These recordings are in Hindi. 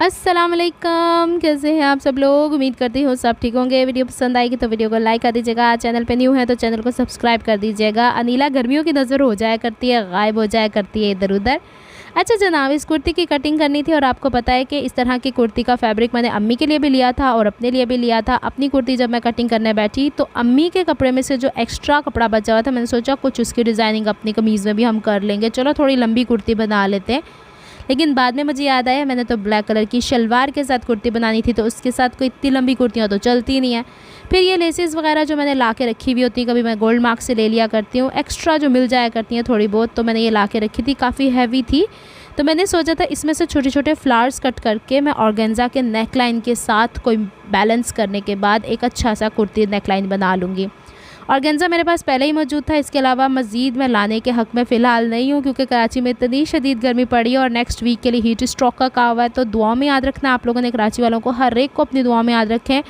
अस्सलाम वालेकुम, कैसे हैं आप सब लोग। उम्मीद करती हूँ सब ठीक होंगे। वीडियो पसंद आएगी तो वीडियो को लाइक कर दीजिएगा। चैनल पे न्यू है तो चैनल को सब्सक्राइब कर दीजिएगा। अनीला गर्मियों की नज़र हो जाया करती है, गायब हो जाया करती है इधर उधर। अच्छा जनाब, इस कुर्ती की कटिंग करनी थी और आपको पता है कि इस तरह की कुर्ती का फैब्रिक मैंने अम्मी के लिए भी लिया था और अपने लिए भी लिया था। अपनी कुर्ती जब मैं कटिंग करने बैठी तो अम्मी के कपड़े में से जो एक्स्ट्रा कपड़ा बचा हुआ था, मैंने सोचा कुछ उसकी डिज़ाइनिंग अपनी कमीज़ में भी हम कर लेंगे, चलो थोड़ी लंबी कुर्ती बना लेते हैं। लेकिन बाद में मुझे याद आया मैंने तो ब्लैक कलर की शलवार के साथ कुर्ती बनानी थी, तो उसके साथ कोई इतनी लंबी कुर्तियाँ तो चलती नहीं है। फिर ये लेसेस वगैरह जो मैंने ला के रखी हुई होती हैं, कभी मैं गोल्ड मार्क से ले लिया करती हूँ, एक्स्ट्रा जो मिल जाया करती हैं थोड़ी बहुत, तो मैंने ये ला के रखी थी, काफ़ी हैवी थी। तो मैंने सोचा था इसमें से छोटे छोटे फ्लावर्स कट करके मैं ऑर्गेन्जा के नेक लाइन के साथ कोई बैलेंस करने के बाद एक अच्छा सा कुर्ती नेक लाइन बना लूँगी। ऑर्गेन्जा मेरे पास पहले ही मौजूद था, इसके अलावा मज़ीद मैं लाने के हक़ में फ़िलहाल नहीं हूँ, क्योंकि कराची में इतनी शदीद गर्मी पड़ी है और नेक्स्ट वीक के लिए हीट स्ट्रोक का कहा हुआ है। तो दुआ में याद रखना आप लोगों ने, कराची वालों को, हर एक को अपनी दुआ में याद रखें।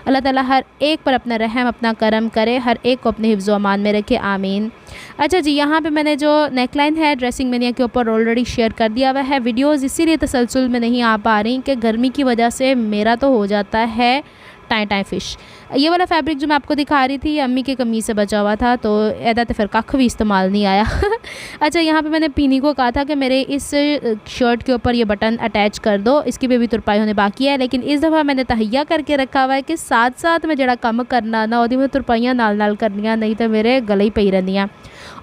अल्लाह ताला हर एक पर अपना रहम अपना करम करे, हर एक को अपने हिफ्ज़ व अमान में रखे, आमीन। अच्छा जी, यहाँ पे मैंने जो नेकलाइन है ड्रेसिंग मेनिया के ऊपर ऑलरेडी शेयर कर दिया हुआ है। वीडियोज़ इसीलिए तसलसल में नहीं आ पा रही कि गर्मी की वजह से मेरा तो हो जाता है टाई फ़िश। ये वाला फैब्रिक जो मैं आपको दिखा रही थी अम्मी के कमीज़ से बचा हुआ था, तो ऐदा तो फिर कख भी इस्तेमाल नहीं आया। अच्छा, यहाँ पे मैंने पीनी को कहा था कि मेरे इस शर्ट के ऊपर ये बटन अटैच कर दो, इसकी भी तुरपाई होने बाकी है, लेकिन इस दफ़ा मैंने तहैया करके रखा हुआ है कि साथ साथ में जरा कम करना ना वो तुरपाइयाँ नाल नाल करनियाँ, नहीं तो मेरे गले ही पई रहनियाँ।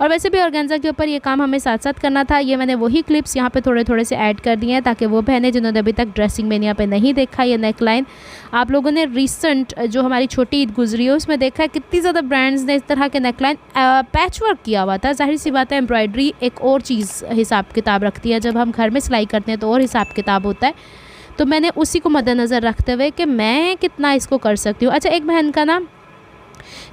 और वैसे भी ऑर्गेन्जा के ऊपर ये काम हमें साथ साथ करना था। ये मैंने वही क्लिप्स यहाँ पे थोड़े थोड़े से ऐड कर दिए हैं ताकि वो बहनें जिन्होंने अभी तक ड्रेसिंग मेनिया पे नहीं देखा ये नेक लाइन, आप लोगों ने रिसेंट जो हमारी छोटी ईद गुजरी है उसमें देखा है कितनी ज़्यादा ब्रांड्स ने इस तरह के नेक लाइन पैच वर्क किया हुआ था। जाहिर सी बात है एम्ब्रॉयडरी एक और चीज़ हिसाब किताब रखती है, जब हम घर में सिलाई करते हैं तो और हिसाब किताब होता है। तो मैंने उसी को मद्देनज़र रखते हुए कि मैं कितना इसको कर सकती हूँ। अच्छा, एक बहन का ना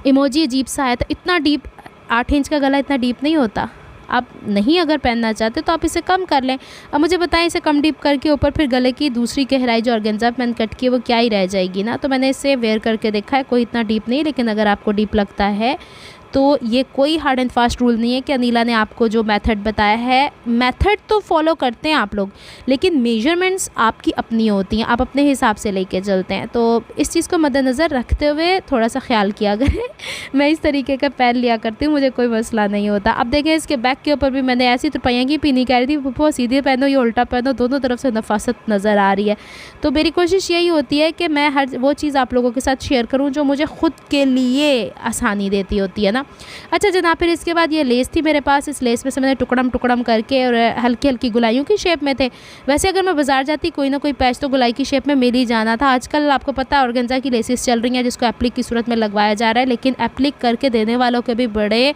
इमोजी अजीब सा आया था, इतना डीप 8 इंच का गला इतना डीप नहीं होता। आप नहीं अगर पहनना चाहते तो आप इसे कम कर लें। अब मुझे बताएं इसे कम डीप करके ऊपर फिर गले की दूसरी गहराई जो ऑर्गेन्जा मैंने कट की है वो क्या ही रह जाएगी ना। तो मैंने इसे वेयर करके देखा है, कोई इतना डीप नहीं, लेकिन अगर आपको डीप लगता है तो ये कोई हार्ड एंड फास्ट रूल नहीं है कि अनीला ने आपको जो मेथड बताया है, मेथड तो फॉलो करते हैं आप लोग, लेकिन मेजरमेंट्स आपकी अपनी होती हैं, आप अपने हिसाब से लेके चलते हैं। तो इस चीज़ को मद्देनज़र रखते हुए थोड़ा सा ख्याल किया करें। मैं इस तरीके का पहन लिया करती हूँ, मुझे कोई मसला नहीं होता। अब देखें इसके बैक के ऊपर भी मैंने ऐसी तुरपाइयाँ की पीनी कह रही थी, वो सीधे पहनो या उल्टा पहनो, दोनों तरफ से नफासत नज़र आ रही है। तो मेरी कोशिश यही होती है कि मैं हर वो चीज़ आप लोगों के साथ शेयर करूँ जो मुझे ख़ुद के लिए आसानी देती होती है ना। अच्छा जनाब, फिर इसके बाद ये लेस थी मेरे पास, इस लेस में से मैंने टुकड़म टुकड़म करके और हल्की हल्की गुलाइयों की शेप में थे। वैसे अगर मैं बाज़ार जाती कोई ना कोई पैच तो गुलाई की शेप में मिल ही जाना था। आजकल आपको पता है ऑर्गेन्जा की लेसेस चल रही हैं जिसको एप्लिक की सूरत में लगवाया जा रहा है, लेकिन एप्लिक करके देने वालों के भी बड़े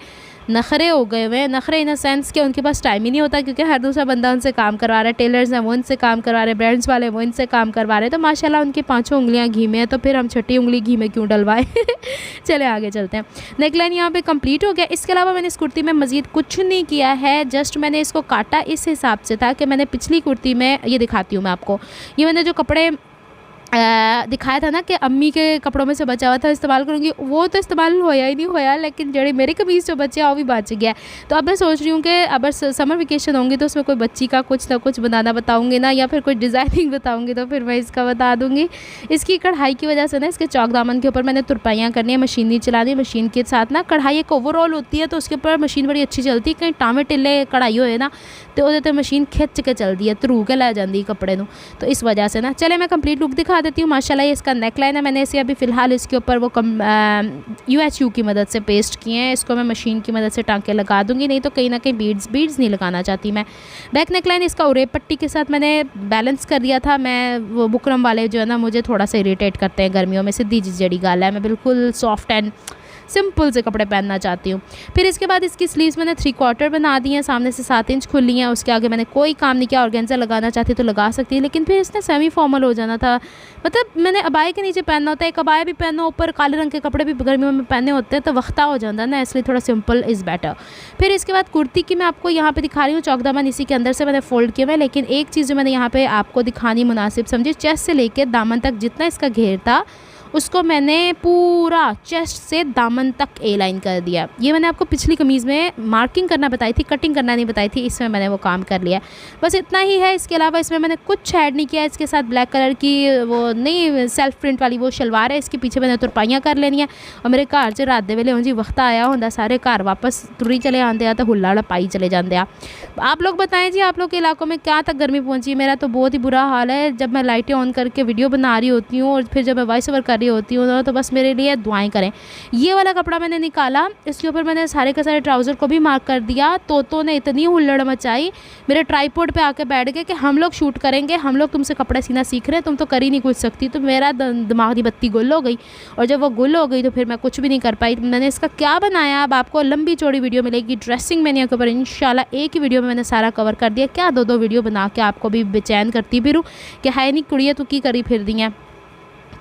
नखरे हो गए हुए हैं। नखरे इन द सेंस कि उनके पास टाइम ही नहीं होता, क्योंकि हर दूसरा बंदा उनसे काम करवा रहा है। टेलर्स हैं वो इनसे काम करवा रहे हैं, ब्रांड्स वाले वो इनसे काम करवा रहे हैं। तो माशाल्लाह उनकी 5 उंगलियां घी में है, तो फिर हम छठी उंगली घी में क्यों डलवाएं। चले आगे चलते हैं। नेकलाइन यहाँ पे कंप्लीट हो गया। इसके अलावा मैंने इस कुर्ती में मज़ीद कुछ नहीं किया है, जस्ट मैंने इसको काटा इस हिसाब से था कि मैंने पिछली कुर्ती में, ये दिखाती हूँ मैं आपको, ये मैंने जो कपड़े दिखाया था ना कि अम्मी के कपड़ों में से बचा हुआ था इस्तेमाल करूँगी, वो तो इस्तेमाल होया ही नहीं होया, लेकिन जड़ी मेरे कमीज़ जो बचे वो भी बच गया। तो अब मैं सोच रही हूँ कि अब समर वेकेशन होंगी तो उसमें कोई बच्ची का कुछ ना कुछ बनाना बताऊँगी ना, या फिर कोई डिज़ाइनिंग बताऊँगी तो फिर मैं इसका बता दूँगी। इसकी कढ़ाई की वजह से ना इसके चौक दामन के ऊपर मैंने तुरपाइयाँ करनी है, मशीन नहीं चलानी। मशीन के साथ ना कढ़ाई एक ओवरऑल होती है, तो उसके ऊपर मशीन बड़ी अच्छी चलती है। कहीं टामे टिल्ले कढ़ाई होए ना तो वो मशीन खिंच के चलती है, धरू के लै जाती कपड़े को, तो इस वजह से ना। चले मैं कंप्लीट लुक दिखा देती हूँ। माशाल्लाह ये इसका नेक लाइन है, मैंने इसे अभी फ़िलहाल इसके ऊपर वो UHU की मदद से पेस्ट किए हैं। इसको मैं मशीन की मदद से टाँके लगा दूँगी, नहीं तो कहीं ना कहीं बीड्स नहीं लगाना चाहती मैं। बैक नेक लाइन इसका उरेब पट्टी के साथ मैंने बैलेंस कर दिया था। मैं वो बुकरम वाले जो है ना मुझे थोड़ा सा इरीटेट करते हैं गर्मियों में, सीधी जड़ी गाल है, मैं बिल्कुल सॉफ्ट एंड सिंपल से कपड़े पहनना चाहती हूँ। फिर इसके बाद इसकी स्लीव्स मैंने 3/4 बना दी हैं, सामने से 7 इंच खुली हैं, उसके आगे मैंने कोई काम नहीं किया। ऑर्गेन्जा लगाना चाहती तो लगा सकती है, लेकिन फिर इसने सेमी फॉर्मल हो जाना था। मतलब मैंने अबाए के नीचे पहनना होता है, एक अबाया भी पहनो, ऊपर काले रंग के कपड़े भी गर्मियों में पहने होते हैं, तो वक्ता हो जाता है ना, इसलिए थोड़ा सिंपल इज़ बेटर। फिर इसके बाद कुर्ती की मैं आपको यहाँ पे दिखा रही हूँ, चौक दामन इसी के अंदर से मैंने फोल्ड किया हुआ है, लेकिन एक चीज़ जो मैंने यहाँ पे आपको दिखानी मुनासिब समझी, चेस्ट से लेकर दामन तक जितना इसका घेर था उसको मैंने पूरा चेस्ट से दामन तक ए लाइन कर दिया। ये मैंने आपको पिछली कमीज़ में मार्किंग करना बताई थी, कटिंग करना नहीं बताई थी, इसमें मैंने वो काम कर लिया। बस इतना ही है, इसके अलावा इसमें मैंने कुछ ऐड नहीं किया। इसके साथ ब्लैक कलर की वो नहीं सेल्फ प्रिंट वाली वो शलवार है, इसके पीछे मैंने तुरपाइयाँ कर लेनी है। और मेरे घर च रात दे वेले हुण जी वक्त आया होंदा, सारे घर वापस तुरी चले आते हैं तो हुल्ला हुल्ला पाई चले जाते हैं। आप लोग बताएं जी, आप लोग के इलाकों में क्या तक गर्मी पहुंची? मेरा तो बहुत ही बुरा हाल है। जब मैं लाइटें ऑन करके वीडियो बना रही होती हूँ और फिर जब मैं वॉइस ओवर कर रही होती हूँ तो बस मेरे लिए दुआएं करें। ये वाला कपड़ा मैंने निकाला, इसके ऊपर मैंने सारे के सारे ट्राउज़र को भी मार्क कर दिया। तोतों ने इतनी हुल्लड़ मचाई, मेरे ट्राईपोड पे आके बैठ गए कि हम लोग शूट करेंगे, हम लोग तुमसे कपड़े सीना सीख रहे हैं, तुम तो कर ही नहीं कुछ सकती। तो मेरा दिमाग की बत्ती गुल हो गई, और जब वो गुल हो गई तो फिर मैं कुछ भी नहीं कर पाई। मैंने इसका क्या बनाया, अब आपको लंबी चौड़ी वीडियो मिलेगी ड्रेसिंग मैनिया के ऊपर इंशाल्लाह। एक ही वीडियो में मैंने सारा कवर कर दिया, क्या दो वीडियो बना के आपको भी बेचैन करती फिरूँ कि हाय नहीं कुड़िया तू की करी फिर दी है।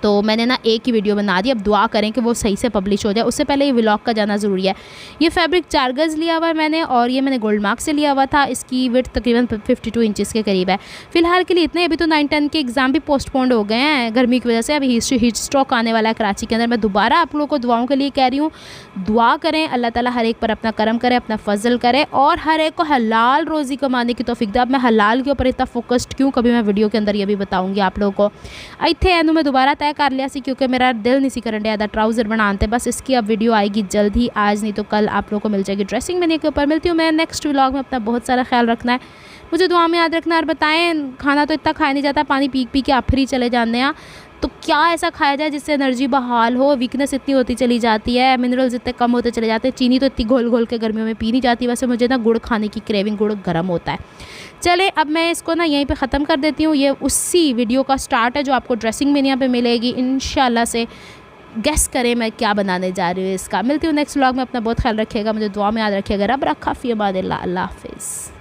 तो मैंने ना एक ही वीडियो बना दी। अब दुआ करें कि वो सही से पब्लिश हो जाए, उससे पहले ये व्लॉग का जाना ज़रूरी है। ये फैब्रिक 4 गज़ लिया हुआ है मैंने, और ये मैंने गोल्ड मार्क से लिया हुआ था। इसकी विड्थ तकरीबन 52 इंचज़ के करीब है। फ़िलहाल के लिए इतने। अभी तो 9-10 के एग्ज़ाम भी पोस्टपोन्ड हो गए हैं गर्मी की वजह से। अभी हीट स्ट्रोक आने वाला है कराची के अंदर। मैं दोबारा आप लोगों को दुआओं के लिए कह रही हूँ, दुआ करें, अल्लाह ताला हर एक पर अपना करम करे, अपना फजल करे, और हर एक को हलाल रोज़ी कमाने की तौफीक दे। अब मैं हलाल के ऊपर इतना फोकस्ड क्यों, कभी मैं वीडियो के अंदर ये भी बताऊँगी आप लोगों को। इतने एनू मैं दोबारा तय कर लिया सी, क्योंकि मेरा दिल नहीं सी करन दिया ट्राउज़र बनाते। बस इसकी अब वीडियो आएगी जल्द ही, आज नहीं तो कल आप लोगों को मिल जाएगी ड्रेसिंग मैनिया के ऊपर। मिलती हूँ मैं नेक्स्ट व्लॉग में। अपना बहुत सारा ख्याल रखना है, मुझे दुआ में याद रखना। और बताएं, खाना तो इतना खाया नहीं जाता, पानी पी पी के आफरी चले जाते हैं। तो क्या ऐसा खाया जाए जिससे एनर्जी बहाल हो? वीकनेस इतनी होती चली जाती है, मिनरल्स इतने कम होते चले जाते हैं, चीनी तो इतनी घोल घोल के गर्मियों में पी नहीं जाती। वैसे मुझे ना गुड़ खाने की क्रेविंग, गुड़ गर्म होता है। चले अब मैं इसको ना यहीं पे ख़त्म कर देती हूँ। ये उसी वीडियो का स्टार्ट है जो आपको ड्रेसिंग मैनिया पे मिलेगी इंशाल्लाह से। गेस करें मैं क्या बनाने जा रही हूँ इसका। मिलती हूँ नेक्स्ट व्लॉग में। अपना बहुत ख्याल रखिएगा, मुझे दुआ में याद रखिएगा। रब रखा फ़ी अमान अल्लाह। अल्लाह हाफ़िज़।